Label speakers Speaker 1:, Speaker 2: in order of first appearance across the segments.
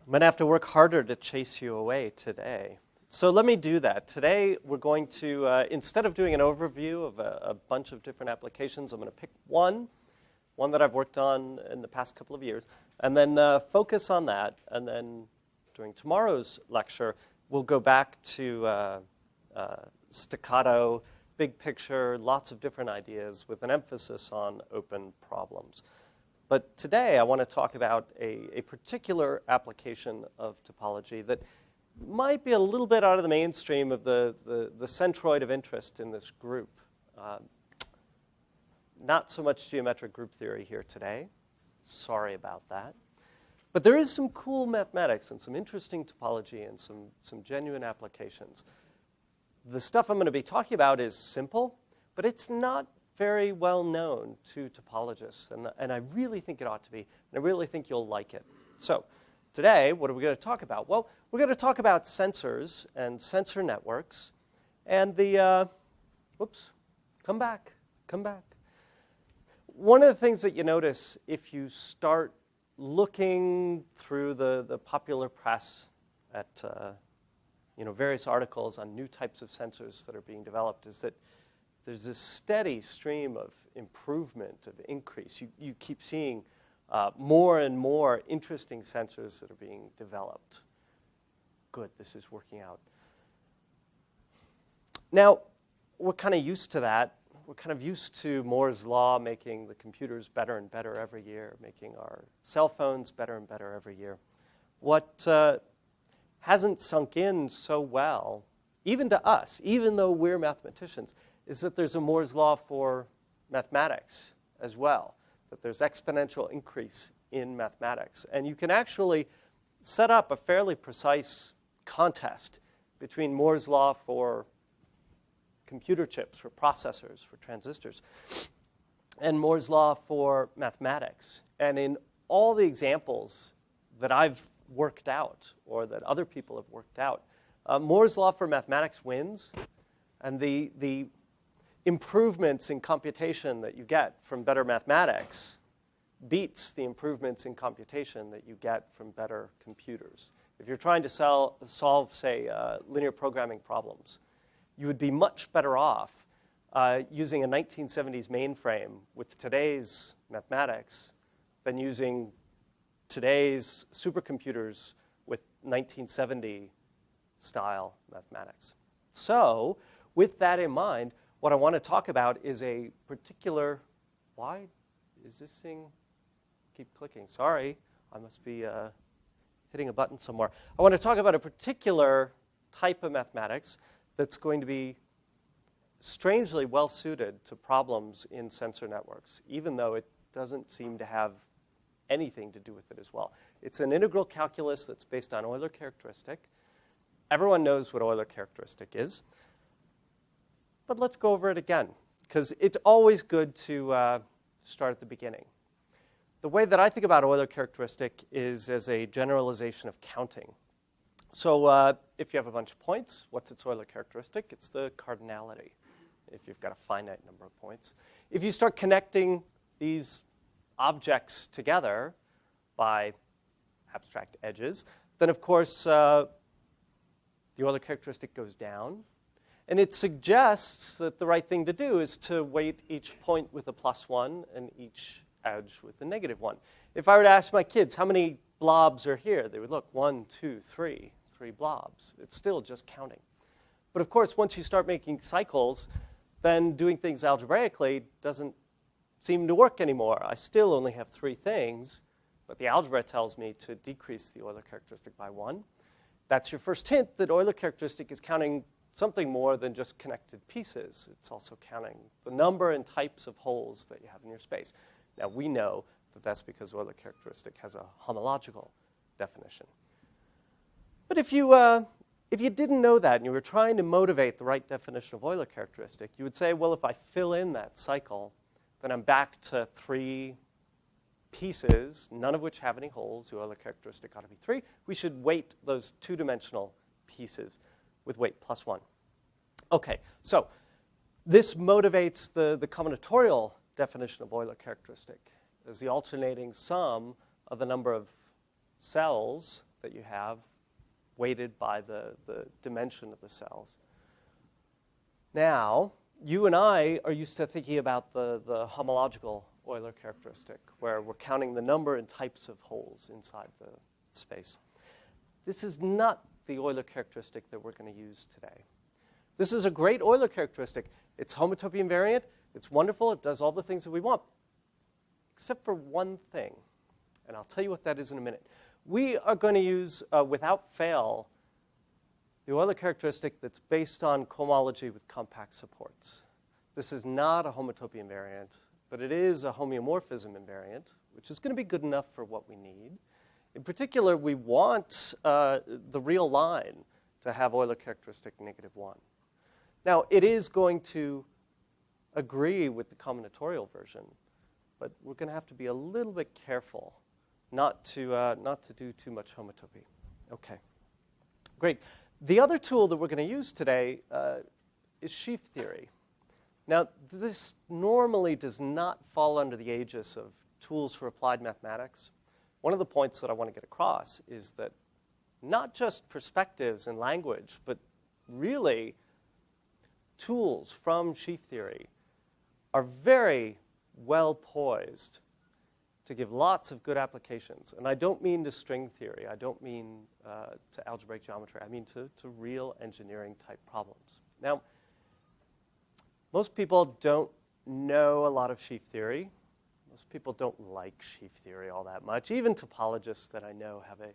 Speaker 1: I'm going to have to work harder to chase you away today. So let me do that. Today we're going to, instead of doing an overview of a bunch of different applications, I'm going to pick one that I've worked on in the past couple of years, and then focus on that. And then during tomorrow's lecture, we'll go back to staccato, big picture, lots of different ideas with an emphasis on open problems. But today I want to talk about a particular application of topology that might be a little bit out of the mainstream of the centroid of interest in this group. Not so much geometric group theory here today. Sorry about that. But there is some cool mathematics and some interesting topology and some genuine applications. The stuff I'm going to be talking about is simple, but it's not very well known to topologists, and I really think it ought to be, and I really think you'll like it. So today, what are we going to talk about? Well, we're going to talk about sensors and sensor networks, and the, whoops, come back. One of the things that you notice if you start looking through the popular press at various articles on new types of sensors that are being developed is that there's this steady stream of improvement, of increase. You keep seeing more and more interesting sensors that are being developed. Good, this is working out. Now, we're kind of used to that. We're kind of used to Moore's law making the computers better and better every year, making our cell phones better and better every year. What hasn't sunk in so well, even to us, even though we're mathematicians, is that there's a Moore's law for mathematics as well, that there's exponential increase in mathematics. And you can actually set up a fairly precise contest between Moore's law for computer chips, for processors, for transistors, and Moore's law for mathematics. And in all the examples that I've worked out or that other people have worked out, Moore's law for mathematics wins, and the improvements in computation that you get from better mathematics beats the improvements in computation that you get from better computers. If you're trying to solve, say, linear programming problems, you would be much better off using a 1970s mainframe with today's mathematics than using today's supercomputers with 1970 style mathematics. So with that in mind, what I want to talk about is a particular, why is this thing keep clicking? Sorry, I must be hitting a button somewhere. I want to talk about a particular type of mathematics that's going to be strangely well suited to problems in sensor networks, even though it doesn't seem to have anything to do with it as well. It's an integral calculus that's based on Euler characteristic. Everyone knows what Euler characteristic is. But let's go over it again, because it's always good to start at the beginning. The way that I think about Euler characteristic is as a generalization of counting. So if you have a bunch of points, what's its Euler characteristic? It's the cardinality, if you've got a finite number of points. If you start connecting these objects together by abstract edges, then of course the Euler characteristic goes down. And it suggests that the right thing to do is to weight each point with a +1 and each edge with a -1. If I were to ask my kids how many blobs are here, they would look 1, 2, 3, 3 blobs. It's still just counting. But of course, once you start making cycles, then doing things algebraically doesn't seem to work anymore. I still only have 3 things, but the algebra tells me to decrease the Euler characteristic by 1. That's your first hint that Euler characteristic is counting something more than just connected pieces. It's also counting the number and types of holes that you have in your space. Now, we know that that's because Euler characteristic has a homological definition. But if you didn't know that and you were trying to motivate the right definition of Euler characteristic, you would say, well, if I fill in that cycle, then I'm back to 3 pieces, none of which have any holes. The Euler characteristic ought to be 3. We should weight those 2-dimensional pieces with weight +1. OK, so this motivates the combinatorial definition of Euler characteristic as the alternating sum of the number of cells that you have, weighted by the dimension of the cells. Now, you and I are used to thinking about the homological Euler characteristic, where we're counting the number and types of holes inside the space. This is not the Euler characteristic that we're going to use today. This is a great Euler characteristic. It's homotopy invariant. It's wonderful. It does all the things that we want, except for one thing. And I'll tell you what that is in a minute. We are going to use, without fail, the Euler characteristic that's based on cohomology with compact supports. This is not a homotopy invariant, but it is a homeomorphism invariant, which is going to be good enough for what we need. In particular, we want the real line to have Euler characteristic -1. Now, it is going to agree with the combinatorial version, but we're going to have to be a little bit careful not to do too much homotopy. Okay, great. The other tool that we're going to use today is sheaf theory. Now, this normally does not fall under the aegis of tools for applied mathematics. One of the points that I want to get across is that not just perspectives and language, but really tools from sheaf theory are very well poised to give lots of good applications. And I don't mean to string theory. I don't mean to algebraic geometry. I mean to real engineering type problems. Now, most people don't know a lot of sheaf theory. Most people don't like sheaf theory all that much. Even topologists that I know have a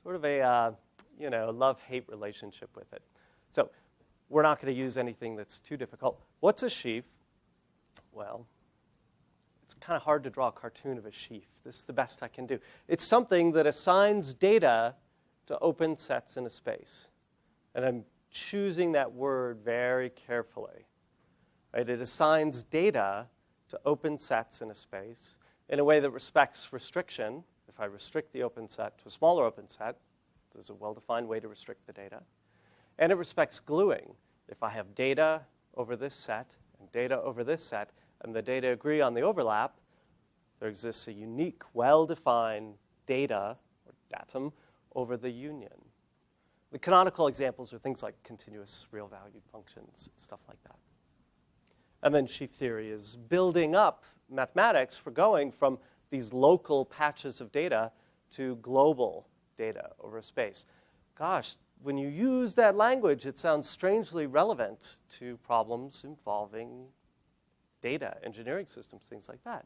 Speaker 1: sort of a love-hate relationship with it. So we're not going to use anything that's too difficult. What's a sheaf? Well, it's kind of hard to draw a cartoon of a sheaf. This is the best I can do. It's something that assigns data to open sets in a space. And I'm choosing that word very carefully. Right? It assigns data to open sets in a space in a way that respects restriction. If I restrict the open set to a smaller open set, there's a well-defined way to restrict the data. And it respects gluing. If I have data over this set and data over this set, and the data agree on the overlap, there exists a unique, well-defined data, or datum, over the union. The canonical examples are things like continuous real-valued functions, stuff like that. And then sheaf theory is building up mathematics for going from these local patches of data to global data over a space. Gosh, when you use that language, it sounds strangely relevant to problems involving data, engineering systems, things like that.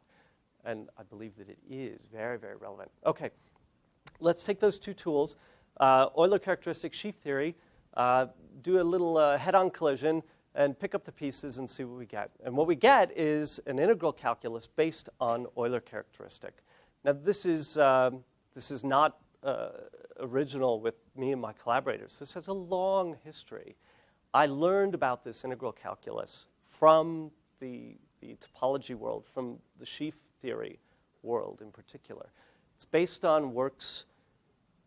Speaker 1: And I believe that it is very, very relevant. Okay, let's take those two tools, Euler characteristic, sheaf theory, do a little head-on collision, and pick up the pieces and see what we get. And what we get is an integral calculus based on Euler characteristic. Now, this is not original with me and my collaborators. This has a long history. I learned about this integral calculus from the topology world, from the sheaf theory world in particular. It's based on works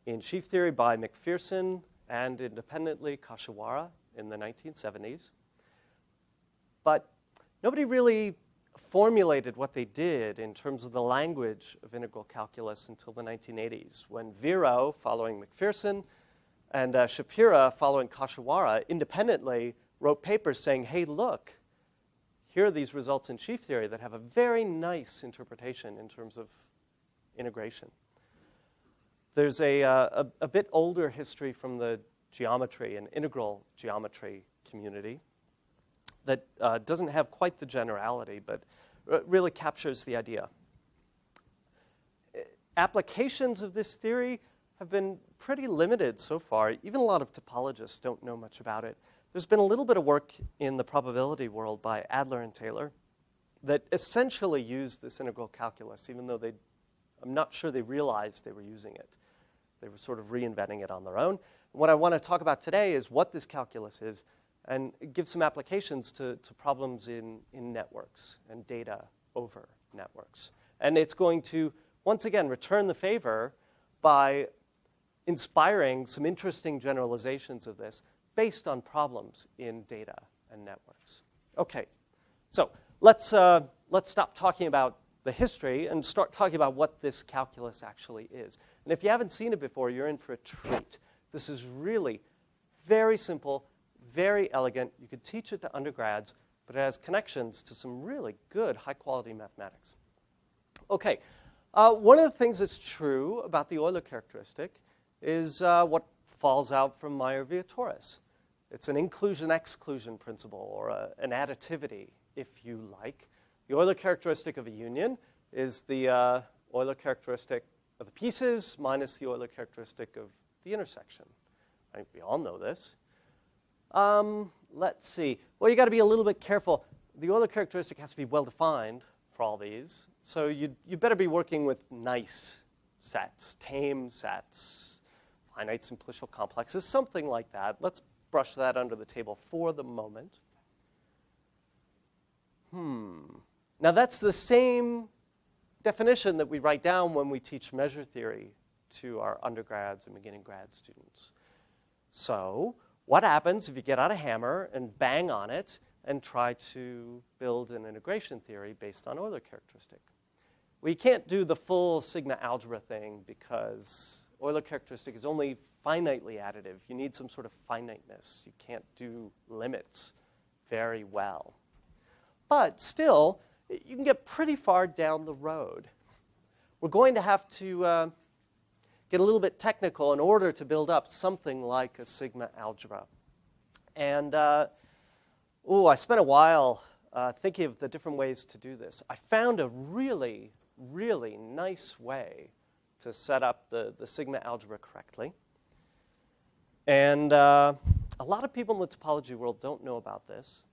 Speaker 1: in sheaf theory by McPherson and independently Kashiwara in the 1970s. But nobody really formulated what they did in terms of the language of integral calculus until the 1980s, when Vero, following McPherson, and Shapira, following Kashiwara, independently wrote papers saying, hey, look, here are these results in sheaf theory that have a very nice interpretation in terms of integration. There's a bit older history from the geometry and integral geometry community that doesn't have quite the generality, but really captures the idea. Applications of this theory have been pretty limited so far. Even a lot of topologists don't know much about it. There's been a little bit of work in the probability world by Adler and Taylor that essentially used this integral calculus, even though I'm not sure they realized they were using it. They were sort of reinventing it on their own. What I want to talk about today is what this calculus is and give some applications to problems in networks and data over networks. And it's going to, once again, return the favor by inspiring some interesting generalizations of this based on problems in data and networks. Okay, so let's stop talking about the history and start talking about what this calculus actually is. And if you haven't seen it before, you're in for a treat. This is really very simple, very elegant. You could teach it to undergrads, but it has connections to some really good, high-quality mathematics. Okay, one of the things that's true about the Euler characteristic is what falls out from Meyer-Vietoris. It's an inclusion-exclusion principle, or an additivity, if you like. The Euler characteristic of a union is the Euler characteristic of the pieces minus the Euler characteristic of the intersection. I think we all know this. Let's see. Well, you got to be a little bit careful. The Euler characteristic has to be well-defined for all these. So you better be working with nice sets, tame sets, finite simplicial complexes, something like that. Let's brush that under the table for the moment. Now, that's the same definition that we write down when we teach measure theory to our undergrads and beginning grad students. So what happens if you get out a hammer and bang on it and try to build an integration theory based on Euler characteristic? Well, you can't do the full sigma algebra thing because Euler characteristic is only finitely additive. You need some sort of finiteness. You can't do limits very well. But still, you can get pretty far down the road. We're going to have to get a little bit technical in order to build up something like a sigma algebra. And I spent a while thinking of the different ways to do this. I found a really, really nice way to set up the sigma algebra correctly. And a lot of people in the topology world don't know about this.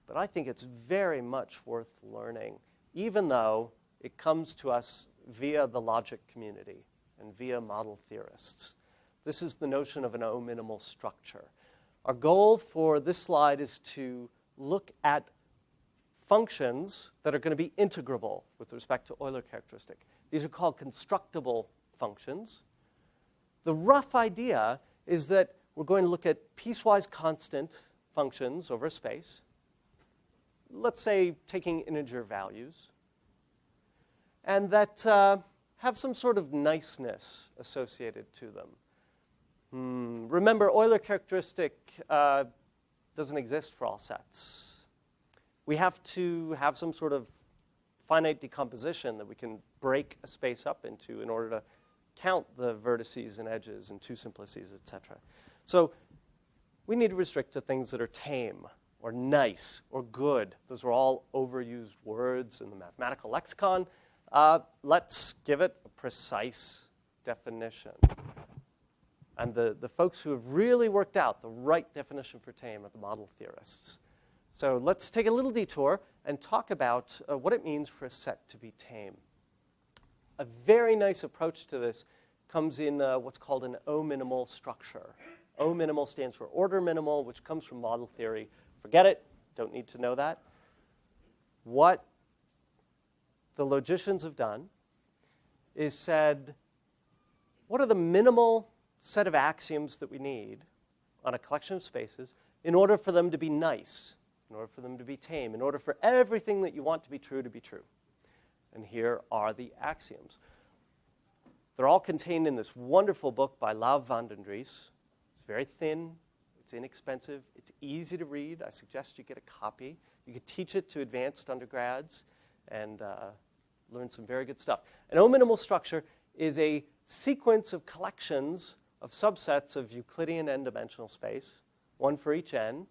Speaker 1: But I think it's very much worth learning, even though it comes to us via the logic community and via model theorists. This is the notion of an O-minimal structure. Our goal for this slide is to look at functions that are going to be integrable with respect to Euler characteristic. These are called constructible functions. The rough idea is that we're going to look at piecewise constant functions over a space. Let's say taking integer values, and that have some sort of niceness associated to them. Remember, Euler characteristic doesn't exist for all sets. We have to have some sort of finite decomposition that we can break a space up into in order to count the vertices and edges and two simplices, etc. So we need to restrict to things that are tame, or nice, or good. Those are all overused words in the mathematical lexicon. Let's give it a precise definition. And the folks who have really worked out the right definition for tame are the model theorists. So let's take a little detour and talk about what it means for a set to be tame. A very nice approach to this comes in what's called an O-minimal structure. O-minimal stands for order minimal, which comes from model theory. Forget it. Don't need to know that. What the logicians have done is said, what are the minimal set of axioms that we need on a collection of spaces in order for them to be nice, in order for them to be tame, in order for everything that you want to be true. And here are the axioms. They're all contained in this wonderful book by Lau van den Dries. It's very thin. It's inexpensive. It's easy to read. I suggest you get a copy. You could teach it to advanced undergrads and learn some very good stuff. An O-minimal structure is a sequence of collections of subsets of Euclidean n-dimensional space, one for each n.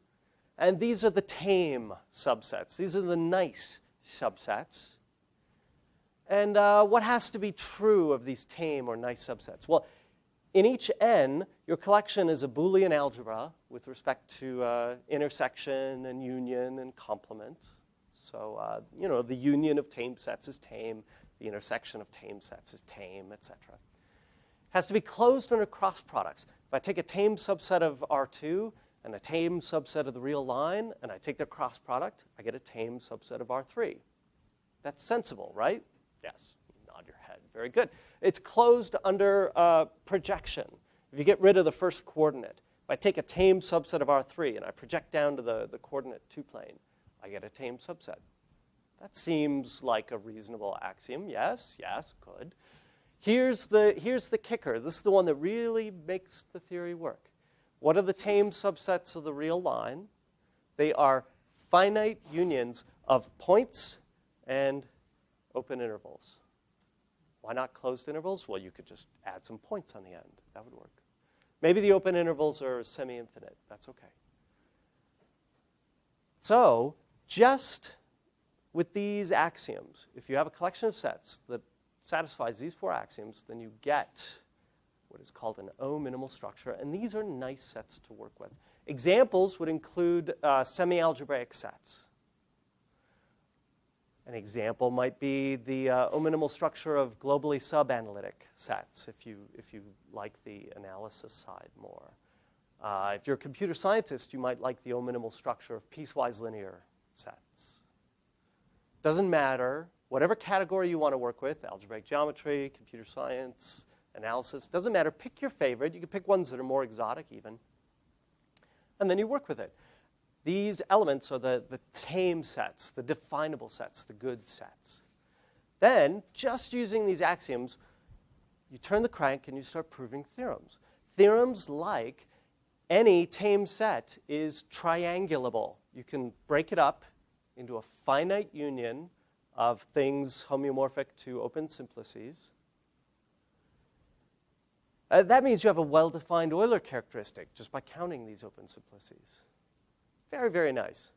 Speaker 1: And these are the tame subsets. These are the nice subsets. And what has to be true of these tame or nice subsets? Well, in each n, your collection is a Boolean algebra with respect to intersection and union and complement. So, the union of tame sets is tame. The intersection of tame sets is tame, etc. Has to be closed under cross products. If I take a tame subset of R2 and a tame subset of the real line, and I take their cross product, I get a tame subset of R3. That's sensible, right? Yes. Nod your head. Very good. It's closed under projection. If you get rid of the first coordinate, if I take a tame subset of R3 and I project down to the coordinate 2 plane, I get a tame subset. That seems like a reasonable axiom. Yes, yes, good. Here's the kicker. This is the one that really makes the theory work. What are the tame subsets of the real line? They are finite unions of points and open intervals. Why not closed intervals? Well, you could just add some points on the end. That would work. Maybe the open intervals are semi-infinite. That's okay. So just with these axioms, if you have a collection of sets that satisfies these four axioms, then you get what is called an O-minimal structure. And these are nice sets to work with. Examples would include semi-algebraic sets. An example might be the O-minimal structure of globally sub-analytic sets, if you like the analysis side more. If you're a computer scientist, you might like the O-minimal structure of piecewise linear sets. Doesn't matter. Whatever category you want to work with, algebraic geometry, computer science, analysis, doesn't matter. Pick your favorite. You can pick ones that are more exotic even. And then you work with it. These elements are the tame sets, the definable sets, the good sets. Then, just using these axioms, you turn the crank and you start proving theorems. Theorems like any tame set is triangulable. You can break it up into a finite union of things homeomorphic to open simplices. That means you have a well-defined Euler characteristic just by counting these open simplices. Very, very nice.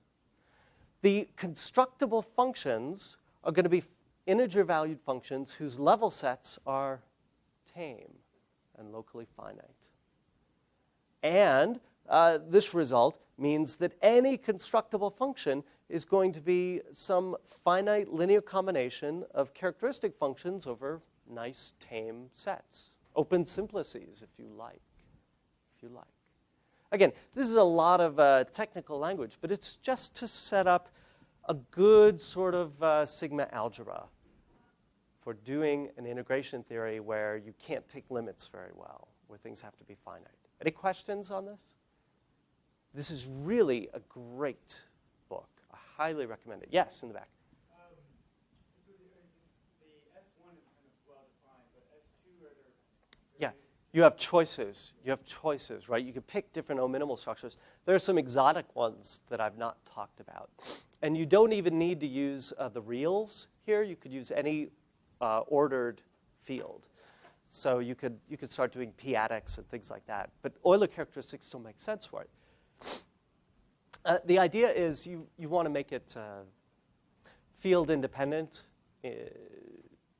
Speaker 1: The constructible functions are going to be integer-valued functions whose level sets are tame and locally finite. And this result means that any constructible function is going to be some finite linear combination of characteristic functions over nice tame sets. Open simplices, if you like. Again, this is a lot of technical language, but it's just to set up a good sort of sigma algebra for doing an integration theory where you can't take limits very well, where things have to be finite. Any questions on this? This is really a great book. I highly recommend it. Yes, in the back.
Speaker 2: So the S1 is kind of well-defined, but S2, are there...
Speaker 1: Yeah. You have choices. You have choices, right? You can pick different O-minimal structures. There are some exotic ones that I've not talked about. And you don't even need to use the reals here. You could use any ordered field. So you could start doing p-adics and things like that. But Euler characteristics still make sense for it. The idea is you want to make it field independent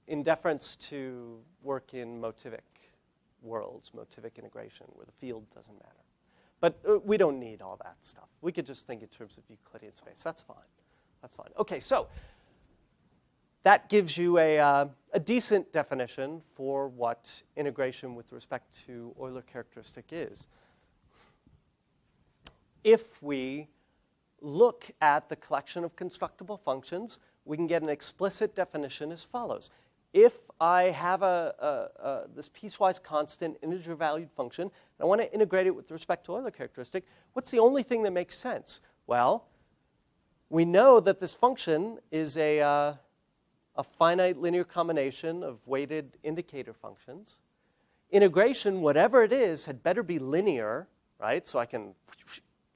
Speaker 1: in deference to work in Motivic worlds, Motivic integration, where the field doesn't matter. But we don't need all that stuff. We could just think in terms of Euclidean space. That's fine. That's fine. OK, so that gives you a decent definition for what integration with respect to Euler characteristic is. If we look at the collection of constructible functions, we can get an explicit definition as follows. If I have this piecewise constant integer-valued function, and I want to integrate it with respect to Euler characteristic, what's the only thing that makes sense? Well, we know that this function is a finite linear combination of weighted indicator functions. Integration, whatever it is, had better be linear, right? So I can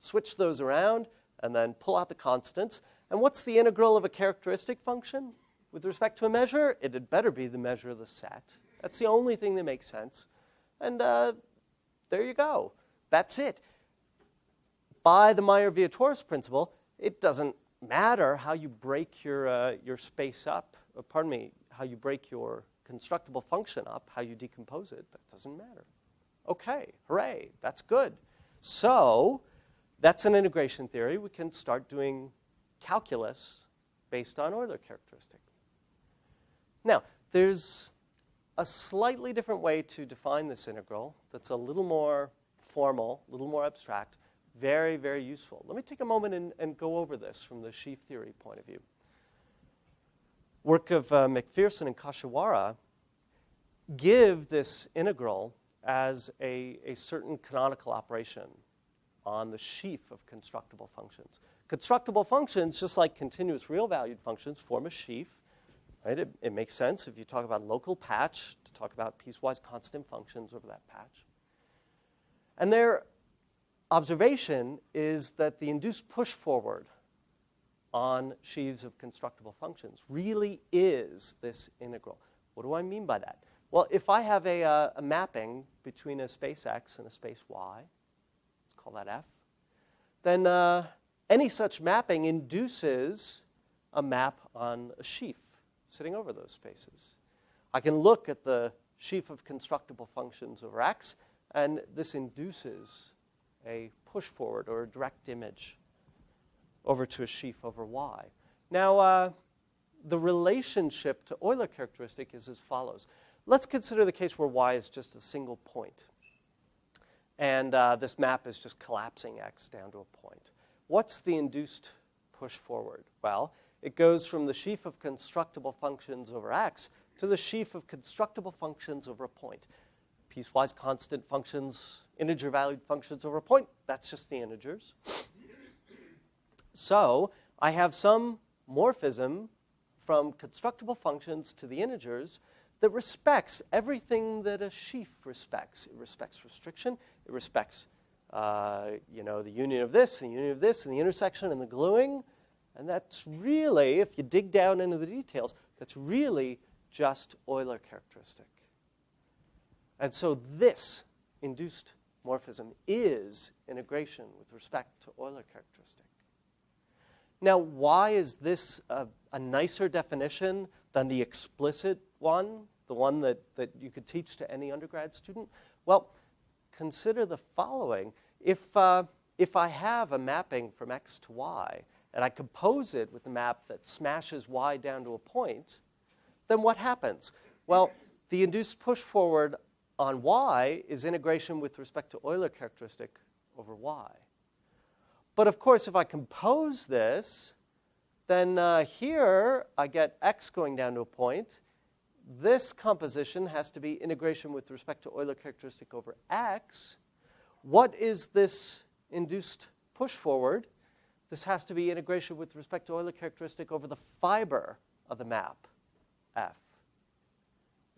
Speaker 1: switch those around and then pull out the constants. And what's the integral of a characteristic function? With respect to a measure, it had better be the measure of the set. That's the only thing that makes sense. And there you go. That's it. By the Meyer-Vietoris principle, it doesn't matter how you break your space up, how you break your constructible function up, how you decompose it. That doesn't matter. OK, hooray, that's good. So that's an integration theory. We can start doing calculus based on Euler characteristic. Now, there's a slightly different way to define this integral that's a little more formal, a little more abstract, very, very useful. Let me take a moment and go over this from the sheaf theory point of view. Work of McPherson and Kashiwara give this integral as a certain canonical operation on the sheaf of constructible functions. Constructible functions, just like continuous real-valued functions, form a sheaf. Right? It makes sense if you talk about local patch to talk about piecewise constant functions over that patch. And their observation is that the induced push forward on sheaves of constructible functions really is this integral. What do I mean by that? Well, if I have a mapping between a space x and a space y, let's call that f, then any such mapping induces a map on a sheaf sitting over those spaces. I can look at the sheaf of constructible functions over x, and this induces a push forward or a direct image over to a sheaf over y. Now, the relationship to Euler characteristic is as follows. Let's consider the case where y is just a single point, and this map is just collapsing x down to a point. What's the induced push forward? Well, it goes from the sheaf of constructible functions over x to the sheaf of constructible functions over a point. Piecewise constant functions, integer-valued functions over a point, that's just the integers. So I have some morphism from constructible functions to the integers that respects everything that a sheaf respects. It respects restriction. It respects the union of this, and the intersection, and the gluing. And that's really, if you dig down into the details, that's really just Euler characteristic. And so this induced morphism is integration with respect to Euler characteristic. Now, why is this a nicer definition than the explicit one, the one that you could teach to any undergrad student? Well, consider the following. If I have a mapping from x to y, and I compose it with a map that smashes y down to a point, then what happens? Well, the induced push forward on y is integration with respect to Euler characteristic over y. But of course, if I compose this, then here I get x going down to a point. This composition has to be integration with respect to Euler characteristic over x. What is this induced push forward? This has to be integration with respect to Euler characteristic over the fiber of the map, f.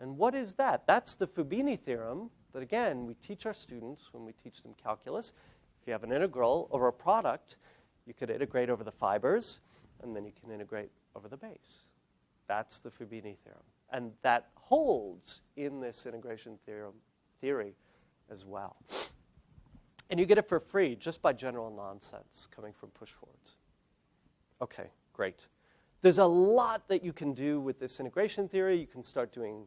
Speaker 1: And what is that? That's the Fubini theorem that, again, we teach our students when we teach them calculus. If you have an integral over a product, you could integrate over the fibers, and then you can integrate over the base. That's the Fubini theorem. And that holds in this integration theory as well. And you get it for free just by general nonsense coming from push forwards. OK, great. There's a lot that you can do with this integration theory. You can start doing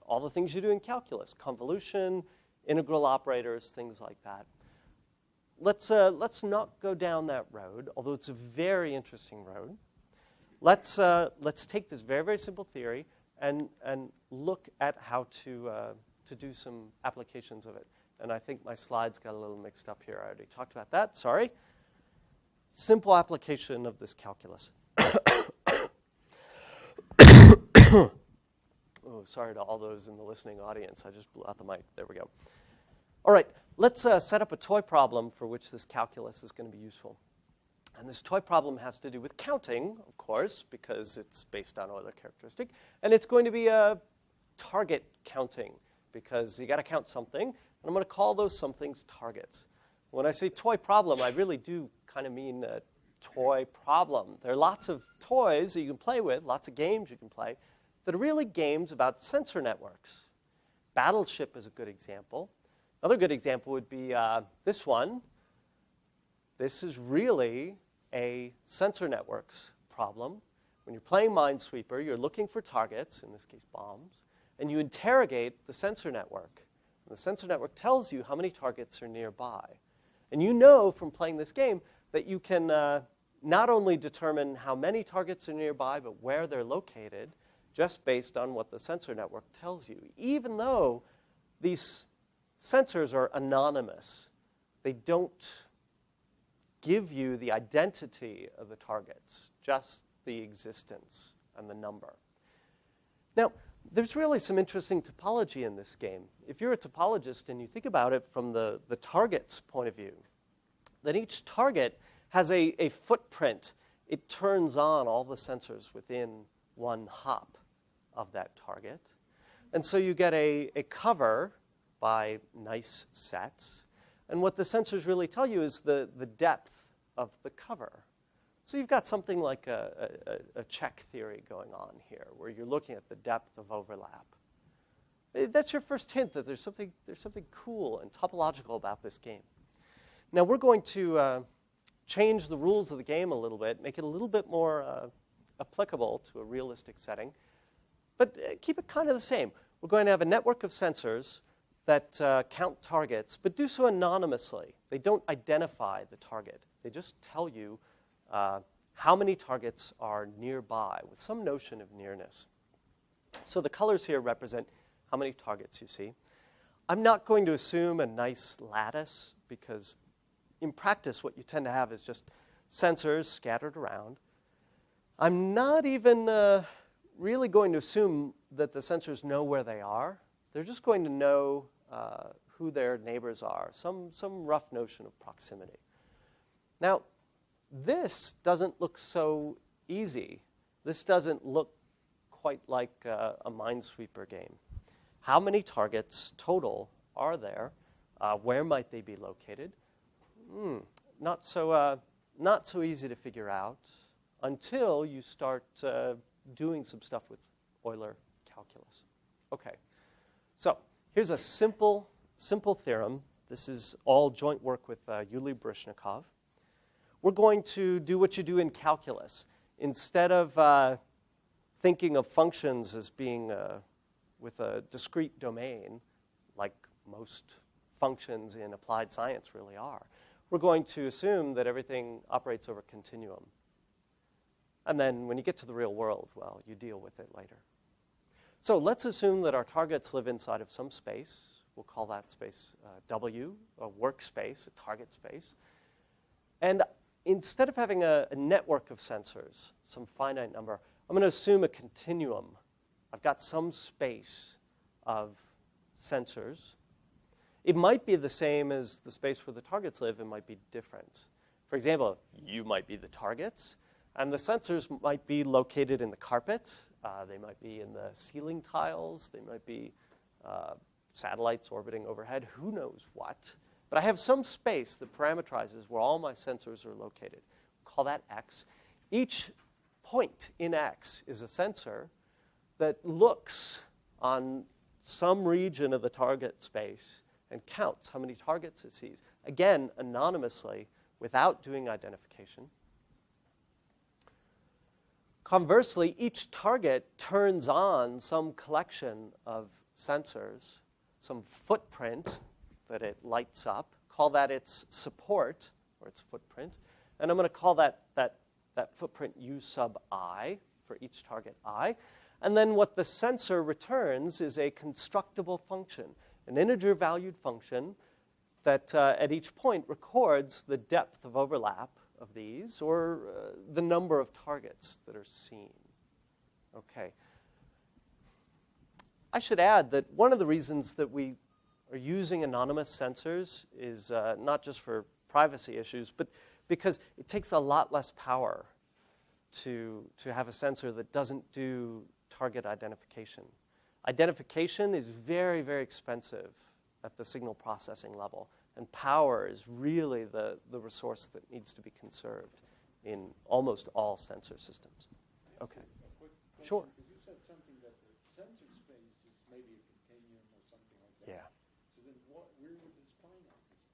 Speaker 1: all the things you do in calculus, convolution, integral operators, things like that. Let's not go down that road, although it's a very interesting road. Let's take this very, very simple theory and look at how to do some applications of it. And I think my slides got a little mixed up here. I already talked about that. Sorry. Simple application of this calculus. Oh, sorry to all those in the listening audience. I just blew out the mic. There we go. All right. Let's set up a toy problem for which this calculus is going to be useful. And this toy problem has to do with counting, of course, because it's based on Euler characteristic. And it's going to be a target counting, because you got to count something. And I'm going to call those somethings targets. When I say toy problem, I really do kind of mean a toy problem. There are lots of toys that you can play with, lots of games you can play, that are really games about sensor networks. Battleship is a good example. Another good example would be this one. This is really a sensor networks problem. When you're playing Minesweeper, you're looking for targets, in this case bombs, and you interrogate the sensor network. And the sensor network tells you how many targets are nearby. And you know from playing this game that you can not only determine how many targets are nearby, but where they're located, just based on what the sensor network tells you. Even though these sensors are anonymous, they don't give you the identity of the targets, just the existence and the number. Now, there's really some interesting topology in this game. If you're a topologist and you think about it from the target's point of view, then each target has a footprint. It turns on all the sensors within one hop of that target. And so you get a cover by nice sets. And what the sensors really tell you is the depth of the cover. So you've got something like a check theory going on here, where you're looking at the depth of overlap. That's your first hint that there's something cool and topological about this game. Now we're going to change the rules of the game a little bit, make it a little bit more applicable to a realistic setting, but keep it kind of the same. We're going to have a network of sensors that count targets, but do so anonymously. They don't identify the target. They just tell you how many targets are nearby with some notion of nearness. So the colors here represent how many targets you see. I'm not going to assume a nice lattice because in practice what you tend to have is just sensors scattered around. I'm not even really going to assume that the sensors know where they are. They're just going to know who their neighbors are, some rough notion of proximity. Now, this doesn't look so easy. This doesn't look quite like a Minesweeper game. How many targets total are there? Where might they be located? Not so easy to figure out until you start doing some stuff with Euler calculus. Okay, so here's a simple theorem. This is all joint work with Euler-Baryshnikov. We're going to do what you do in calculus. Instead of thinking of functions as being with a discrete domain, like most functions in applied science really are, we're going to assume that everything operates over continuum. And then when you get to the real world, well, you deal with it later. So let's assume that our targets live inside of some space. We'll call that space W, a workspace, a target space. And instead of having a network of sensors, some finite number, I'm going to assume a continuum. I've got some space of sensors. It might be the same as the space where the targets live. It might be different. For example, you might be the targets, and the sensors might be located in the carpet. They might be in the ceiling tiles. They might be satellites orbiting overhead. Who knows what? But I have some space that parameterizes where all my sensors are located. Call that X. Each point in X is a sensor that looks on some region of the target space and counts how many targets it sees. Again, anonymously, without doing identification. Conversely, each target turns on some collection of sensors, some footprint that it lights up. Call that its support, or its footprint. And I'm going to call that footprint U sub I for each target I. And then what the sensor returns is a constructible function, an integer-valued function that at each point records the depth of overlap of these, or the number of targets that are seen. Okay. I should add that one of the reasons that we are using anonymous sensors is not just for privacy issues, but because it takes a lot less power to have a sensor that doesn't do target identification. Identification is very, very expensive at the signal processing level, and power is really the resource that needs to be conserved in almost all sensor systems. Okay. Sure.
Speaker 3: Because you said something that the sensor space is maybe a continuum or something like that.
Speaker 1: Yeah.
Speaker 3: So then where would this finiteness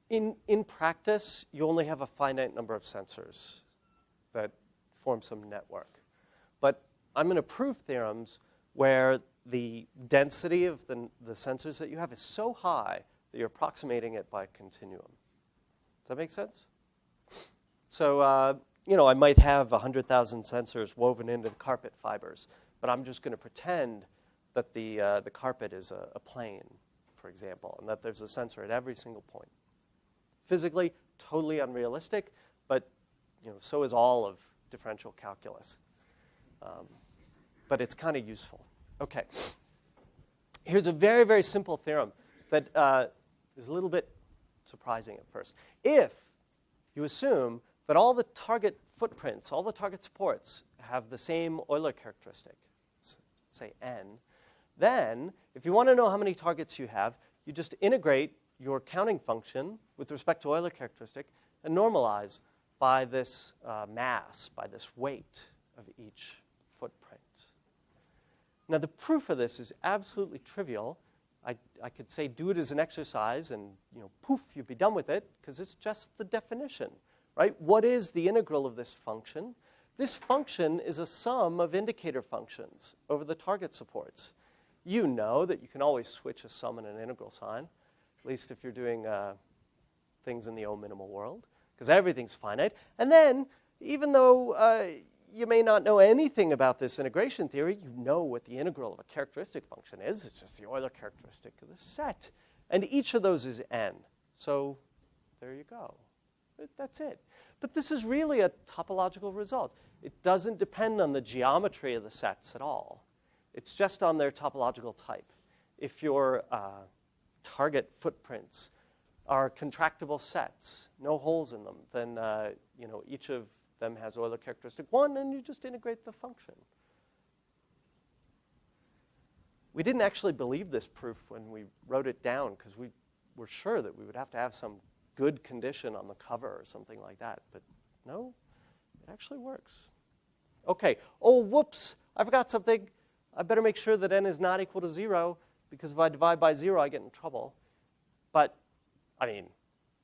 Speaker 3: be?
Speaker 1: In practice, you only have a finite number of sensors that form some network. But I'm going to prove theorems where the density of the sensors that you have is so high that you're approximating it by a continuum. Does that make sense? So, I might have 100,000 sensors woven into the carpet fibers, but I'm just going to pretend that the carpet is a plane, for example, and that there's a sensor at every single point. Physically, totally unrealistic, but so is all of differential calculus. But it's kind of useful. Okay. Here's a very, very simple theorem that is a little bit surprising at first. If you assume that all the target footprints, all the target supports have the same Euler characteristic, say n. Then, if you want to know how many targets you have, you just integrate your counting function with respect to Euler characteristic and normalize by this mass, by this weight of each footprint. Now, the proof of this is absolutely trivial. I could say do it as an exercise and, poof, you'd be done with it, because it's just the definition, right? What is the integral of this function? This function is a sum of indicator functions over the target supports. You know that you can always switch a sum and an integral sign, at least if you're doing things in the O-minimal world, because everything's finite. And then, even though you may not know anything about this integration theory, you know what the integral of a characteristic function is. It's just the Euler characteristic of the set. And each of those is n. So there you go. That's it. But this is really a topological result. It doesn't depend on the geometry of the sets at all. It's just on their topological type. If your target footprints are contractible sets, no holes in them, then each of them has Euler characteristic 1, and you just integrate the function. We didn't actually believe this proof when we wrote it down, because we were sure that we would have to have some good condition on the cover or something like that. But no, it actually works. OK. Oh, whoops. I forgot something. I better make sure that n is not equal to 0, because if I divide by 0, I get in trouble. But, I mean,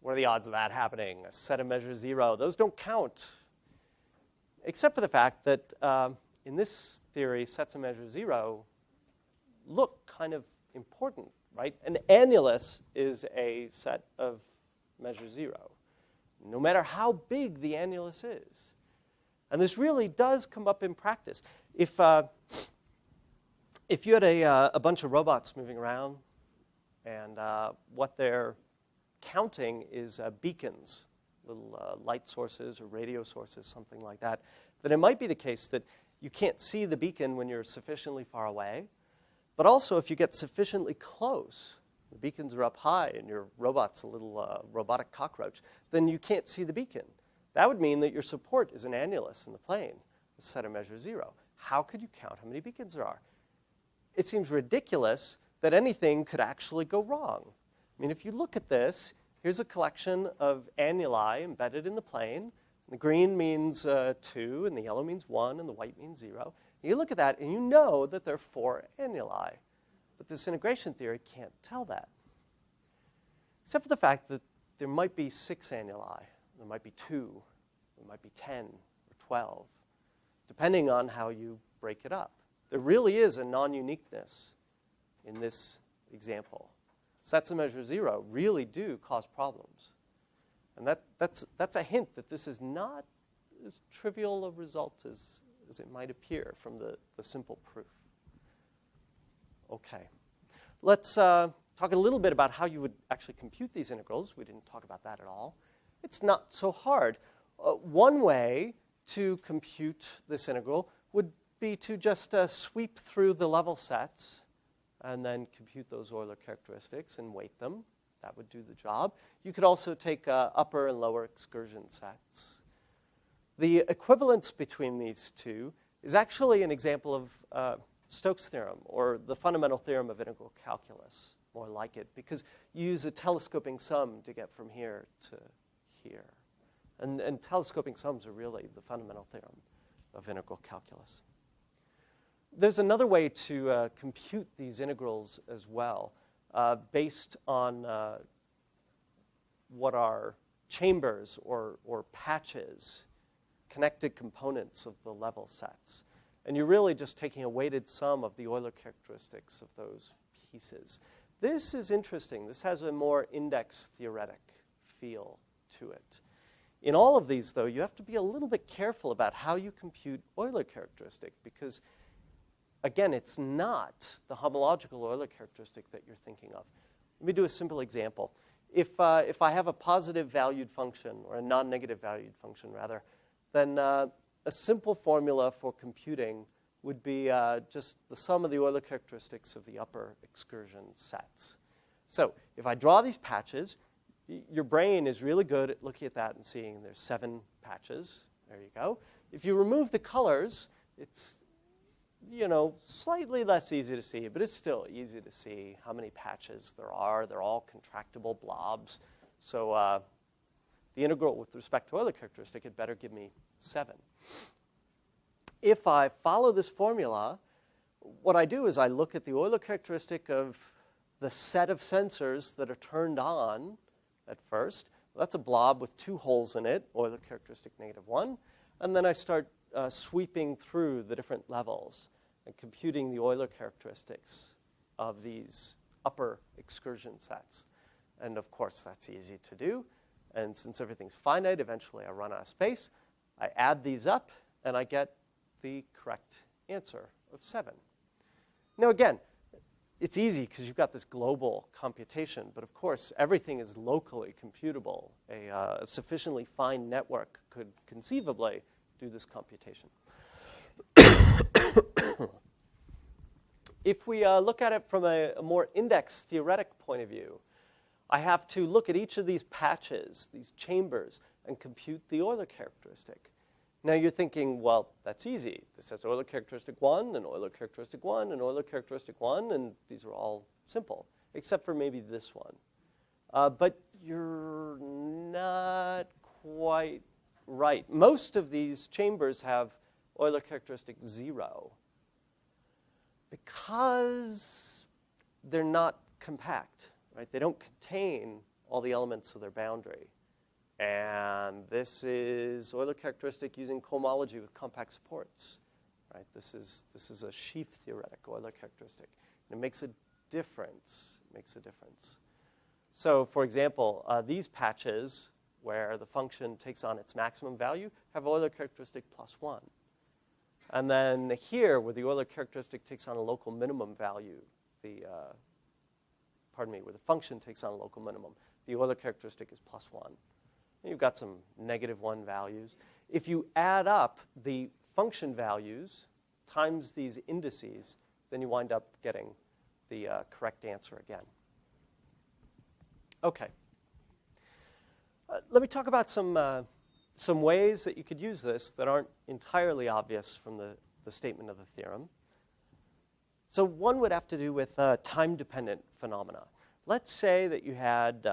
Speaker 1: what are the odds of that happening? A set of measure 0. Those don't count. Except for the fact that in this theory, sets of measure 0 look kind of important, right? An annulus is a set of measure 0, no matter how big the annulus is. And this really does come up in practice. If you had a bunch of robots moving around, and what they're counting is beacons, little light sources or radio sources, something like that, then it might be the case that you can't see the beacon when you're sufficiently far away. But also, if you get sufficiently close, the beacons are up high and your robot's a little robotic cockroach, then you can't see the beacon. That would mean that your support is an annulus in the plane, a set of measure 0. How could you count how many beacons there are? It seems ridiculous that anything could actually go wrong. I mean, if you look at this, here's a collection of annuli embedded in the plane. The green means 2, and the yellow means 1, and the white means 0. And you look at that, and you know that there are 4 annuli. But this integration theory can't tell that, except for the fact that there might be 6 annuli. There might be 2. There might be 10 or 12, depending on how you break it up. There really is a non-uniqueness in this example. Sets of measure 0 really do cause problems. And that's a hint that this is not as trivial a result as it might appear from the simple proof. OK. Let's talk a little bit about how you would actually compute these integrals. We didn't talk about that at all. It's not so hard. One way to compute this integral would be to just sweep through the level sets and then compute those Euler characteristics and weight them. That would do the job. You could also take upper and lower excursion sets. The equivalence between these two is actually an example of Stokes' theorem, or the fundamental theorem of integral calculus, more like it, because you use a telescoping sum to get from here to here. And telescoping sums are really the fundamental theorem of integral calculus. There's another way to compute these integrals as well, based on what are chambers or patches, connected components of the level sets. And you're really just taking a weighted sum of the Euler characteristics of those pieces. This is interesting. This has a more index theoretic feel to it. In all of these, though, you have to be a little bit careful about how you compute Euler characteristic, because again, it's not the homological Euler characteristic that you're thinking of. Let me do a simple example. If I have a positive valued function, or a non-negative valued function, rather, then a simple formula for computing would be just the sum of the Euler characteristics of the upper excursion sets. So if I draw these patches, your brain is really good at looking at that and seeing there's 7 patches. There you go. If you remove the colors, it's, you know, slightly less easy to see, but it's still easy to see how many patches there are. They're all contractible blobs. So the integral with respect to Euler characteristic had better give me 7. If I follow this formula, what I do is I look at the Euler characteristic of the set of sensors that are turned on at first. Well, that's a blob with 2 holes in it, Euler characteristic -1. And then I start sweeping through the different levels and computing the Euler characteristics of these upper excursion sets. And of course, that's easy to do. And since everything's finite, eventually I run out of space. I add these up, and I get the correct answer of 7. Now again, it's easy because you've got this global computation, but of course everything is locally computable. A sufficiently fine network could conceivably do this computation. If we look at it from a more index theoretic point of view, I have to look at each of these patches, these chambers, and compute the Euler characteristic. Now you're thinking, well, that's easy. This has Euler characteristic 1, and Euler characteristic 1, and Euler characteristic 1, and these are all simple, except for maybe this one. But you're not quite right. Most of these chambers have Euler characteristic 0 because they're not compact, right? They don't contain all the elements of their boundary. And this is Euler characteristic using cohomology with compact supports, right? This is a sheaf theoretic Euler characteristic. And it makes a difference. It makes a difference. So, for example, these patches where the function takes on its maximum value have Euler characteristic +1. And then here, where the Euler characteristic takes on a local minimum value, where the function takes on a local minimum, the Euler characteristic is +1. You've got some -1 values. If you add up the function values times these indices, then you wind up getting the correct answer again. Okay. Let me talk about some ways that you could use this that aren't entirely obvious from the statement of the theorem. So one would have to do with time-dependent phenomena. Let's say that you had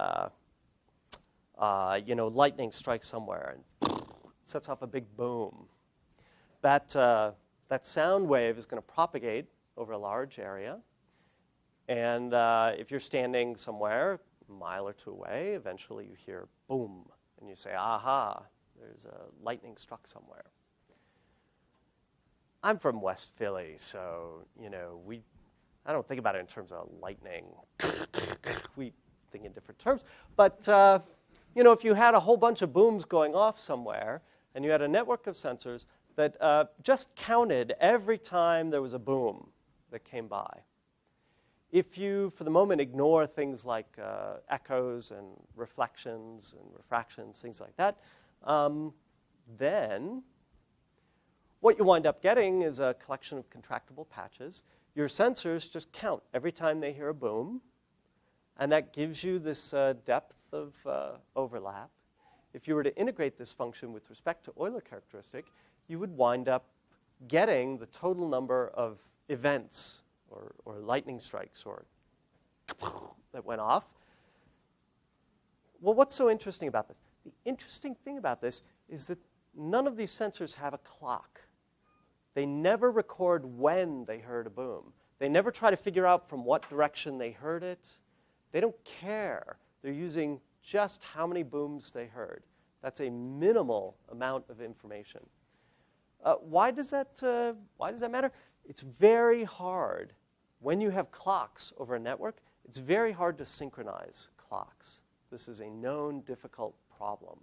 Speaker 1: lightning strikes somewhere and sets off a big boom. That sound wave is going to propagate over a large area. And if you're standing somewhere a mile or 2 away, eventually you hear boom. And you say, aha, there's a lightning struck somewhere. I'm from West Philly, so, I don't think about it in terms of lightning. We think in different terms. But, if you had a whole bunch of booms going off somewhere, and you had a network of sensors that just counted every time there was a boom that came by. If you, for the moment, ignore things like echoes and reflections and refractions, things like that, then what you wind up getting is a collection of contractible patches. Your sensors just count every time they hear a boom, and that gives you this depth of overlap. If you were to integrate this function with respect to Euler characteristic, you would wind up getting the total number of events or lightning strikes or that went off. Well, what's so interesting about this? The interesting thing about this is that none of these sensors have a clock. They never record when they heard a boom. They never try to figure out from what direction they heard it. They don't care. They're using just how many booms they heard. That's a minimal amount of information. Why does that matter? It's very hard. When you have clocks over a network, it's very hard to synchronize clocks. This is a known difficult problem.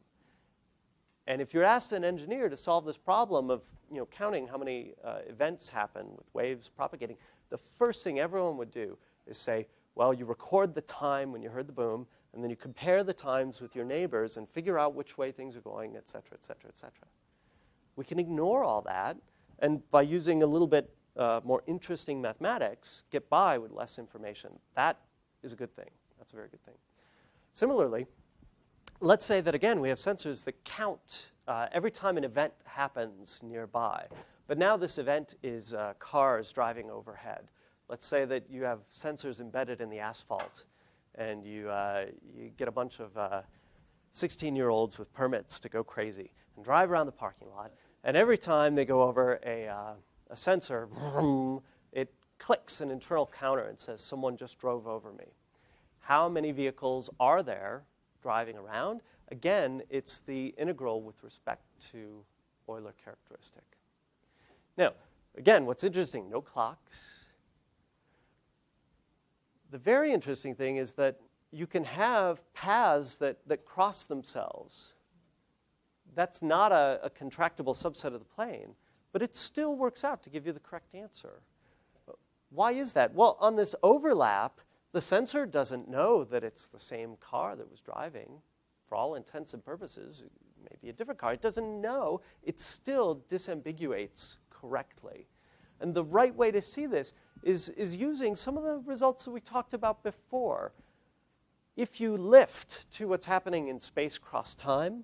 Speaker 1: And if you're asked an engineer to solve this problem of counting how many events happen with waves propagating, the first thing everyone would do is say, well, you record the time when you heard the boom, and then you compare the times with your neighbors and figure out which way things are going, et cetera, et cetera, et cetera. We can ignore all that, and by using a little bit more interesting mathematics, get by with less information. That is a good thing. That's a very good thing. Similarly, let's say that, again, we have sensors that count every time an event happens nearby. But now this event is cars driving overhead. Let's say that you have sensors embedded in the asphalt, and you get a bunch of 16-year-olds with permits to go crazy and drive around the parking lot. And every time they go over a sensor, it clicks an internal counter and says, someone just drove over me. How many vehicles are there driving around? Again, it's the integral with respect to Euler characteristic. Now, again, what's interesting, no clocks. The very interesting thing is that you can have paths that cross themselves. That's not a contractible subset of the plane, but it still works out to give you the correct answer. Why is that? Well, on this overlap, the sensor doesn't know that it's the same car that was driving. For all intents and purposes, it may be a different car. It doesn't know. It still disambiguates correctly. And the right way to see this is using some of the results that we talked about before. If you lift to what's happening in space cross time,